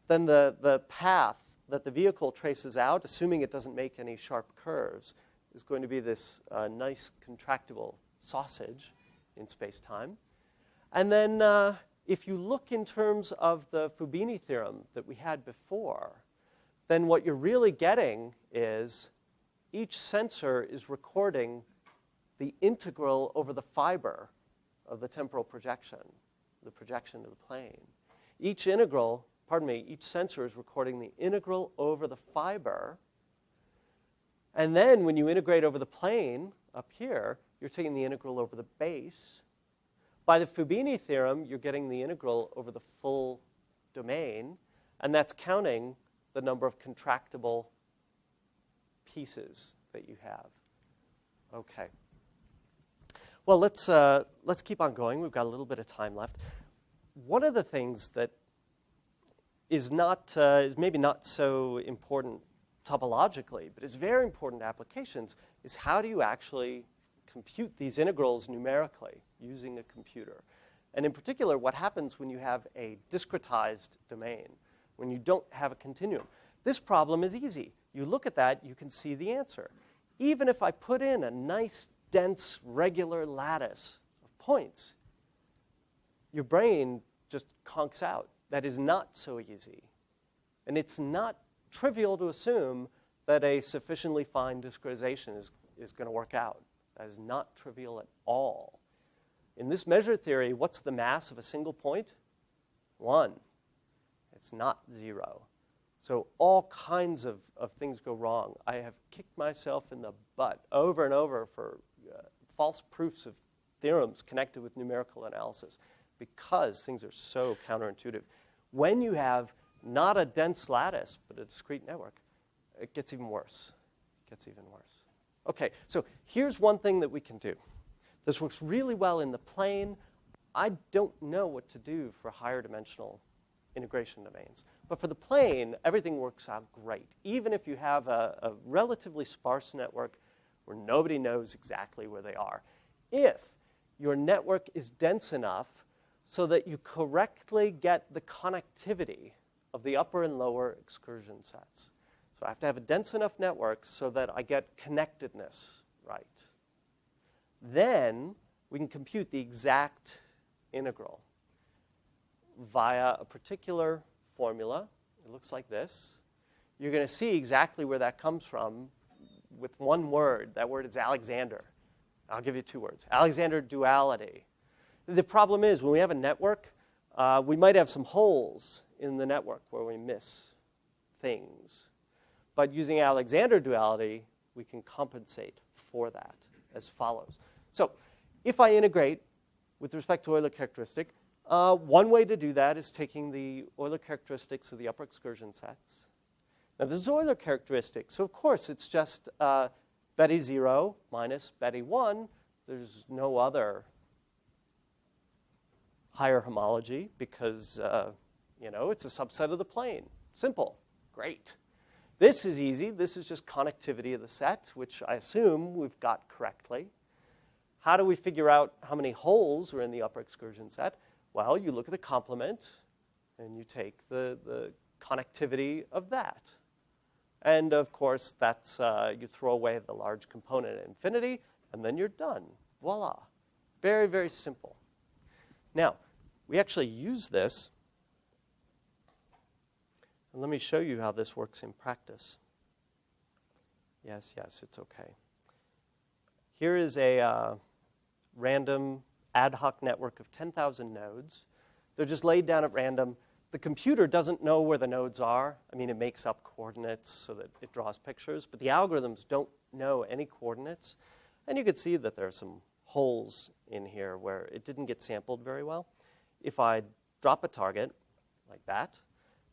Speaker 1: then the path that the vehicle traces out, assuming it doesn't make any sharp curves, is going to be this nice contractible sausage in space-time. And then if you look in terms of the Fubini theorem that we had before, then what you're really getting is each sensor is recording the integral over the fiber of the temporal projection, the projection of the plane. Each sensor is recording the integral over the fiber. And then when you integrate over the plane up here, you're taking the integral over the base. By the Fubini theorem, you're getting the integral over the full domain, and that's counting the number of contractible pieces that you have. Okay. Well, let's keep on going. We've got a little bit of time left. One of the things that is maybe not so important topologically, but is very important to applications, is how do you actually compute these integrals numerically using a computer? And in particular, what happens when you have a discretized domain, when you don't have a continuum? This problem is easy. You look at that, you can see the answer. Even if I put in a nice, dense, regular lattice of points, your brain just conks out. That is not so easy. And it's not trivial to assume that a sufficiently fine discretization is going to work out. That is not trivial at all. In this measure theory, what's the mass of a single point? 1. It's not 0. So all kinds of things go wrong. I have kicked myself in the butt over and over for false proofs of theorems connected with numerical analysis because things are so counterintuitive. When you have not a dense lattice, but a discrete network, it gets even worse. It gets even worse. OK, so here's one thing that we can do. This works really well in the plane. I don't know what to do for higher dimensional integration domains. But for the plane, everything works out great. Even if you have a relatively sparse network where nobody knows exactly where they are. If your network is dense enough so that you correctly get the connectivity of the upper and lower excursion sets. So I have to have a dense enough network so that I get connectedness right. Then we can compute the exact integral via a particular formula. It looks like this. You're going to see exactly where that comes from with one word. That word is Alexander. I'll give you 2 words. Alexander duality. The problem is when we have a network, we might have some holes in the network where we miss things. But using Alexander duality, we can compensate for that as follows. So if I integrate with respect to Euler characteristic, one way to do that is taking the Euler characteristics of the upper excursion sets. Now, this is Euler characteristic. So, of course, it's just Betty 0 minus Betty 1. There's no other higher homology because, it's a subset of the plane. Simple. Great. This is easy. This is just connectivity of the set, which I assume we've got correctly. How do we figure out how many holes are in the upper excursion set? Well, you look at the complement. and you take the connectivity of that. And of course, that's you throw away the large component at infinity, and then you're done. Voila. Very, very simple. Now, we actually use this. And let me show you how this works in practice. Yes, it's okay. Here is a random ad hoc network of 10,000 nodes. They're just laid down at random. The computer doesn't know where the nodes are. I mean, it makes up coordinates so that it draws pictures, but the algorithms don't know any coordinates. And you can see that there are some holes in here where it didn't get sampled very well. If I drop a target like that,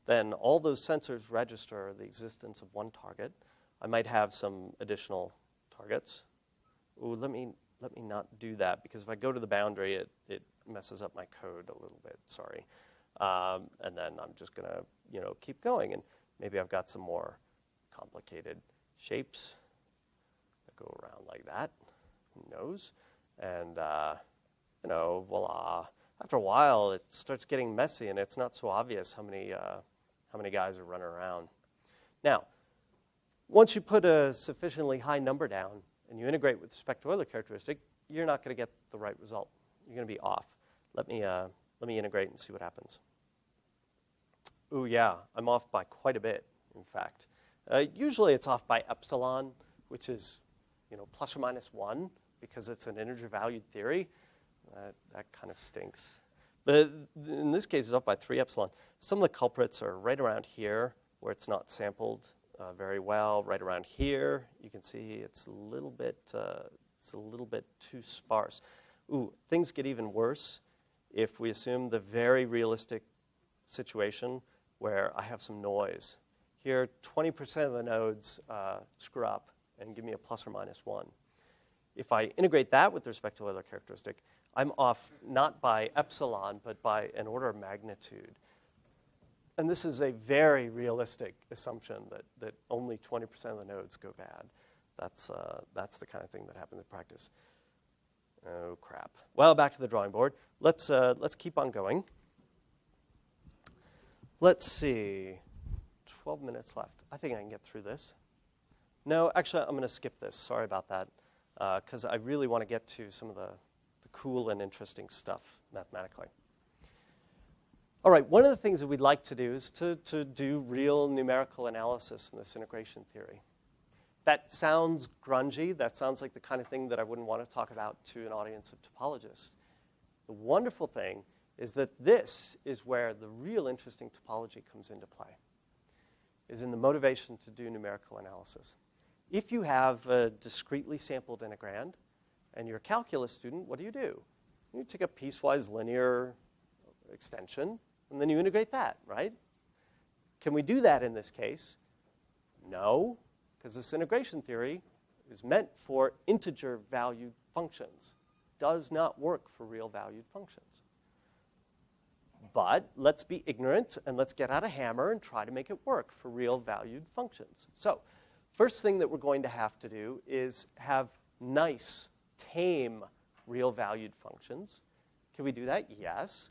Speaker 1: then all those sensors register the existence of one target. I might have some additional targets. Ooh, let me not do that, because if I go to the boundary, it messes up my code a little bit, sorry. And then I'm just going to keep going, and maybe I've got some more complicated shapes that go around like that. Who knows? And voila. After a while, it starts getting messy, and it's not so obvious how many guys are running around. Now, once you put a sufficiently high number down and you integrate with respect to Euler characteristic, you're not going to get the right result. You're going to be off. Let me integrate and see what happens. Ooh, yeah, I'm off by quite a bit, in fact. Usually it's off by epsilon, which is plus or minus 1, because it's an integer-valued theory. That kind of stinks. But in this case, it's off by 3 epsilon. Some of the culprits are right around here, where it's not sampled very well. Right around here, you can see it's a little bit too sparse. Ooh, things get even worse if we assume the very realistic situation where I have some noise. Here, 20% of the nodes screw up and give me a plus or minus 1. If I integrate that with respect to Euler characteristic, I'm off not by epsilon, but by an order of magnitude. And this is a very realistic assumption that only 20% of the nodes go bad. That's the kind of thing that happens in practice. Oh, crap. Well, back to the drawing board. Let's keep on going. Let's see. 12 minutes left. I think I can get through this. No, actually, I'm going to skip this. Sorry about that, because I really want to get to some of the cool and interesting stuff mathematically. All right, one of the things that we'd like to do is to do real numerical analysis in this integration theory. That sounds grungy. That sounds like the kind of thing that I wouldn't want to talk about to an audience of topologists. The wonderful thing is that this is where the real interesting topology comes into play, is in the motivation to do numerical analysis. If you have a discretely sampled integrand and you're a calculus student, what do? You take a piecewise linear extension, and then you integrate that, right? Can we do that in this case? No, because this integration theory is meant for integer-valued functions. Does not work for real-valued functions. But let's be ignorant, and let's get out a hammer and try to make it work for real-valued functions. So first thing that we're going to have to do is have nice, tame, real-valued functions. Can we do that? Yes.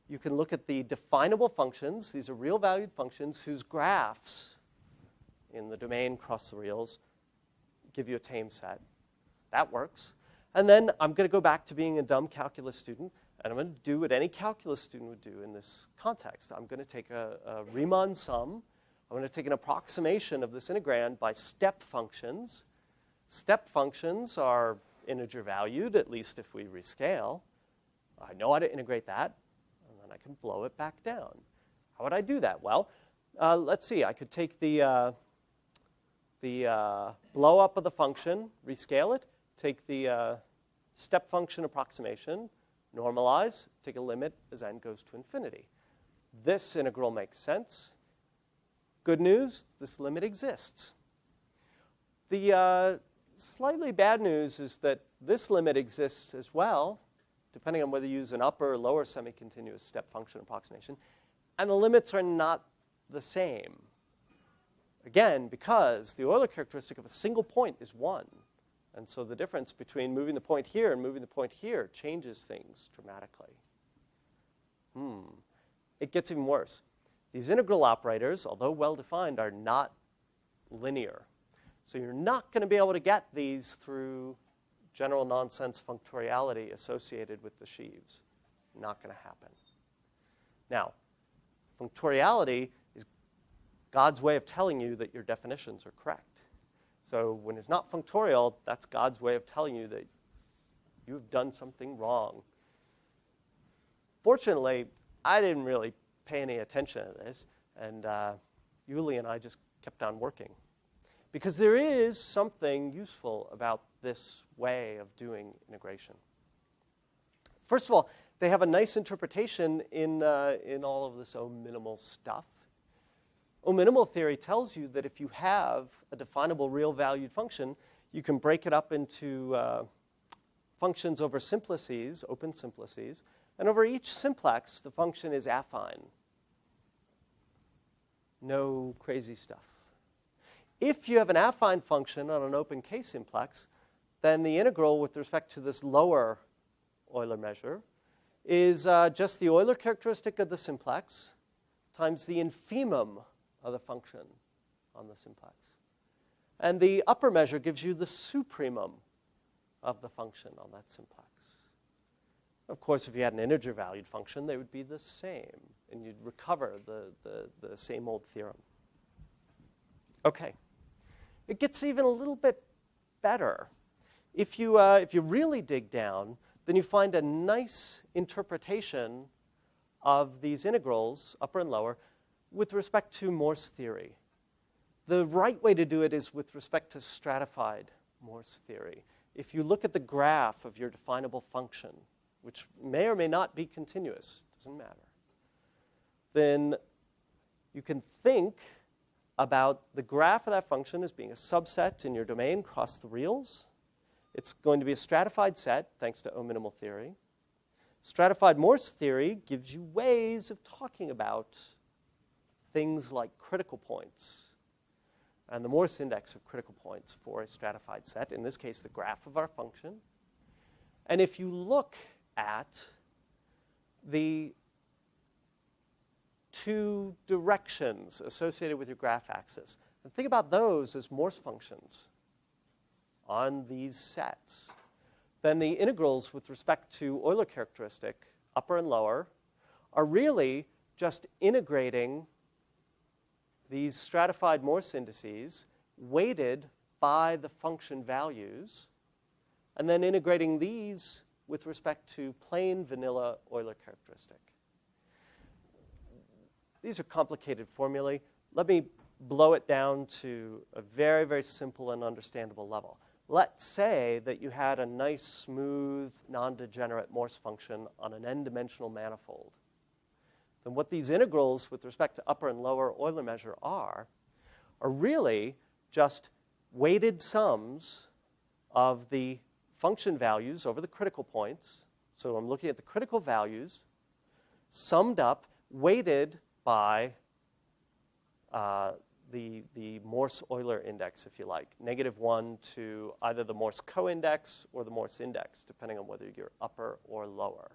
Speaker 1: You can look at the definable functions. These are real-valued functions whose graphs in the domain across the reals give you a tame set. That works. And then I'm going to go back to being a dumb calculus student, and I'm going to do what any calculus student would do in this context. I'm going to take a Riemann sum. I'm going to take an approximation of this integrand by step functions. Step functions are integer valued, at least if we rescale. I know how to integrate that, and then I can blow it back down. How would I do that? Well, let's see. I could take the blow up of the function, rescale it, take the step function approximation, normalize, take a limit as n goes to infinity. This integral makes sense. Good news, this limit exists. The slightly bad news is that this limit exists as well, depending on whether you use an upper or lower semi-continuous step function approximation, and the limits are not the same. Again, because the Euler characteristic of a single point is 1. And so the difference between moving the point here and moving the point here changes things dramatically. it gets even worse. These integral operators, although well-defined, are not linear. So you're not going to be able to get these through general nonsense functoriality associated with the sheaves. Not going to happen. Now, functoriality is God's way of telling you that your definitions are correct. So when it's not functorial, that's God's way of telling you that you've done something wrong. Fortunately, I didn't really pay any attention to this, and Euler and I just kept on working. Because there is something useful about this way of doing integration. First of all, they have a nice interpretation in all of this O-minimal stuff. O-minimal theory tells you that if you have a definable real-valued function, you can break it up into functions over simplices, open simplices, and over each simplex, the function is affine. No crazy stuff. If you have an affine function on an open K-simplex, then the integral with respect to this lower Euler measure is just the Euler characteristic of the simplex times the infimum of the function on the simplex. And the upper measure gives you the supremum of the function on that simplex. Of course, if you had an integer-valued function, they would be the same, and you'd recover the same old theorem. Okay. It gets even a little bit better. If you really dig down, then you find a nice interpretation of these integrals, upper and lower, with respect to Morse theory. The right way to do it is with respect to stratified Morse theory. If you look at the graph of your definable function, which may or may not be continuous, doesn't matter, then you can think about the graph of that function as being a subset in your domain across the reals. It's going to be a stratified set, thanks to O-minimal theory. Stratified Morse theory gives you ways of talking about things like critical points and the Morse index of critical points for a stratified set, in this case, the graph of our function. And if you look at the two directions associated with your graph axis, and think about those as Morse functions on these sets, then the integrals with respect to Euler characteristic, upper and lower, are really just integrating these stratified Morse indices weighted by the function values, and then integrating these with respect to plain vanilla Euler characteristic. These are complicated formulae. Let me blow it down to a very, very simple and understandable level. Let's say that you had a nice, smooth, non-degenerate Morse function on an n-dimensional manifold. Then what these integrals with respect to upper and lower Euler measure are really just weighted sums of the function values over the critical points. So I'm looking at the critical values, summed up, weighted by the Morse Euler index, if you like, -1 to either the Morse co-index or the Morse index, depending on whether you're upper or lower.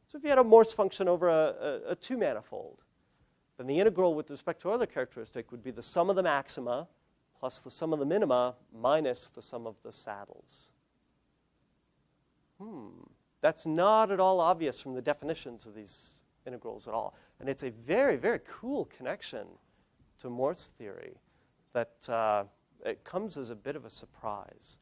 Speaker 1: So if you had a Morse function over a two-manifold, then the integral with respect to Euler characteristic would be the sum of the maxima plus the sum of the minima minus the sum of the saddles. That's not at all obvious from the definitions of these integrals at all. And it's a very, very cool connection to Morse theory that it comes as a bit of a surprise,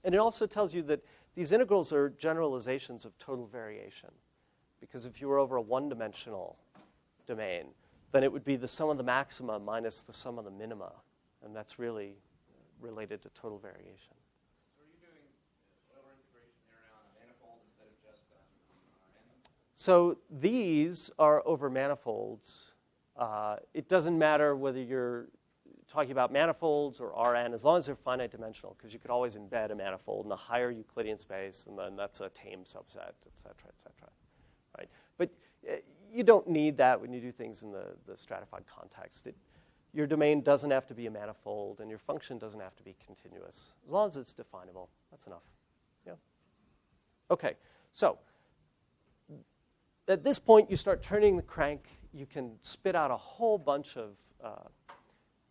Speaker 1: And it also tells you that these integrals are generalizations of total variation. Because if you were over a one-dimensional domain, then it would be the sum of the maxima minus the sum of the minima. And that's really related to total variation.
Speaker 4: So are you doing Euler integration there on a manifold instead of just on Rn?
Speaker 1: So these are over manifolds. It doesn't matter whether you're talking about manifolds or Rn, as long as they're finite dimensional, because you could always embed a manifold in a higher Euclidean space, and then that's a Tame subset, et cetera, right? But you don't need that when you do things in the stratified context. Your domain doesn't have to be a manifold, and your function doesn't have to be continuous. As long as it's definable, that's enough. Yeah. Okay, so at this point, you start turning the crank. You can spit out a whole bunch of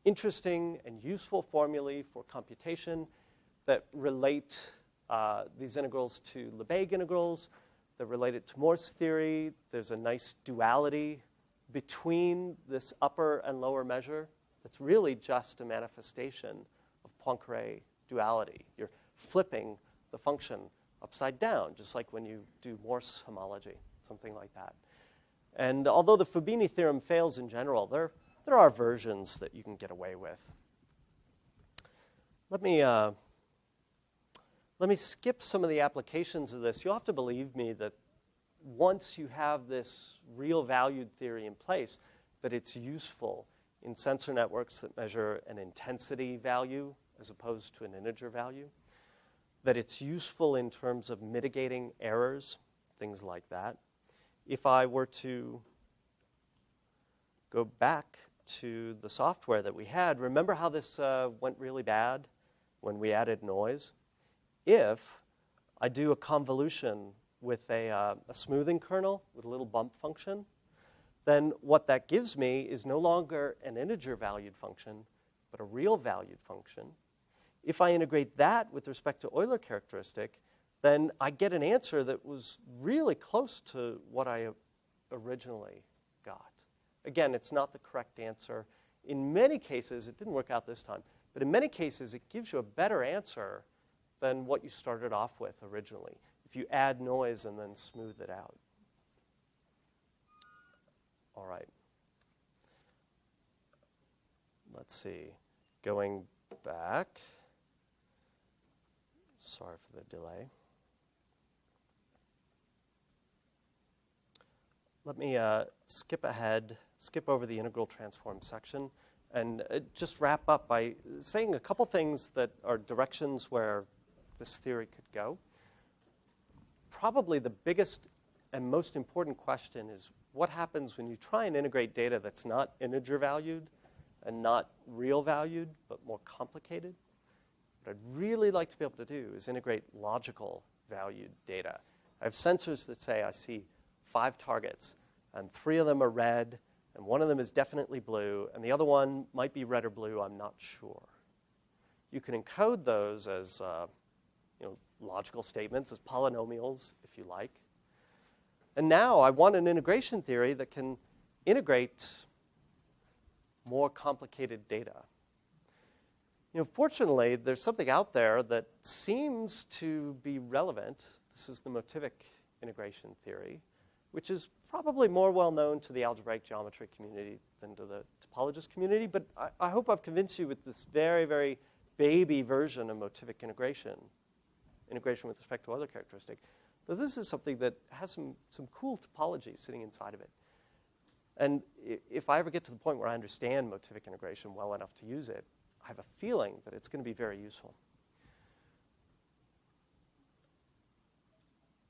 Speaker 1: interesting and useful formulae for computation that relate these integrals to Lebesgue integrals, that relate it to Morse theory. There's a nice duality between this upper and lower measure that's really just a manifestation of Poincare duality. You're flipping the function upside down, just like when you do Morse homology, something like that. And although the Fubini theorem fails in general, there are versions that you can get away with. Let me skip some of the applications of this. You'll have to believe me that once you have this real valued theory in place, that it's useful in sensor networks that measure an intensity value as opposed to an integer value, that it's useful in terms of mitigating errors, things like that. If I were to go back to the software that we had, remember how this went really bad when we added noise? If I do a convolution with a smoothing kernel with a little bump function, then what that gives me is no longer an integer valued function, but a real valued function. If I integrate that with respect to Euler characteristic, then I get an answer that was really close to what I originally got. Again, it's not the correct answer. In many cases, it didn't work out this time, but in many cases, it gives you a better answer than what you started off with originally, if you add noise and then smooth it out. All right. Let's see. Going back. Sorry for the delay. Let me skip ahead, skip over the integral transform section, and just wrap up by saying a couple things that are directions where this theory could go. Probably the biggest and most important question is what happens when you try and integrate data that's not integer valued and not real valued, but more complicated. What I'd really like to be able to do is integrate logical valued data. I have sensors that say I see 5 targets, and 3 of them are red, and 1 of them is definitely blue, and the other one might be red or blue, I'm not sure. You can encode those as logical statements, as polynomials, if you like. And now I want an integration theory that can integrate more complicated data. Fortunately, there's something out there that seems to be relevant. This is the Motivic integration theory, which is probably more well known to the algebraic geometry community than to the topologist community. But I hope I've convinced you with this very, very baby version of Motivic integration with respect to Euler characteristic, that this is something that has some cool topology sitting inside of it. And if I ever get to the point where I understand Motivic integration well enough to use it, I have a feeling that it's going to be very useful.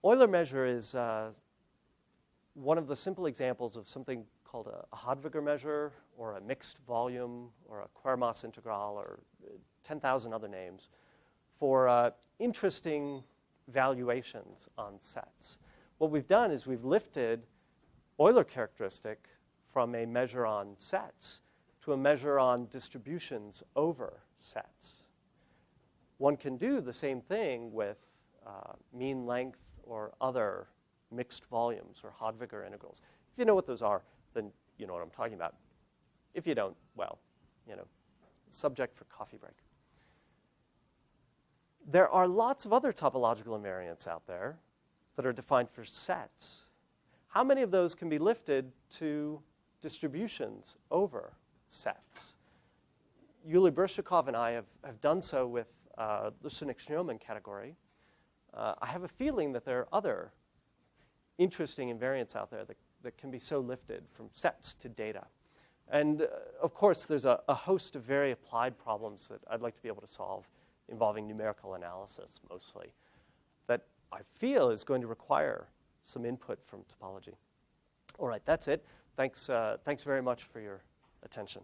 Speaker 1: Euler measure is one of the simple examples of something called a Hadwiger measure, or a mixed volume, or a Quermas integral, or 10,000 other names, for interesting valuations on sets. What we've done is we've lifted Euler characteristic from a measure on sets to a measure on distributions over sets. One can do the same thing with mean length or other mixed volumes or Hadwiger integrals. If you know what those are, then you know what I'm talking about. If you don't, well, subject for coffee break. There are lots of other topological invariants out there that are defined for sets. How many of those can be lifted to distributions over sets? Yulia Bershakov and I have done so with the Lusinec-Schneemann category. I have a feeling that there are other interesting invariants out there that can be so lifted from sets to data. And of course, there's a host of very applied problems that I'd like to be able to solve involving numerical analysis mostly, that I feel is going to require some input from topology. All right, that's it. Thanks very much for your attention.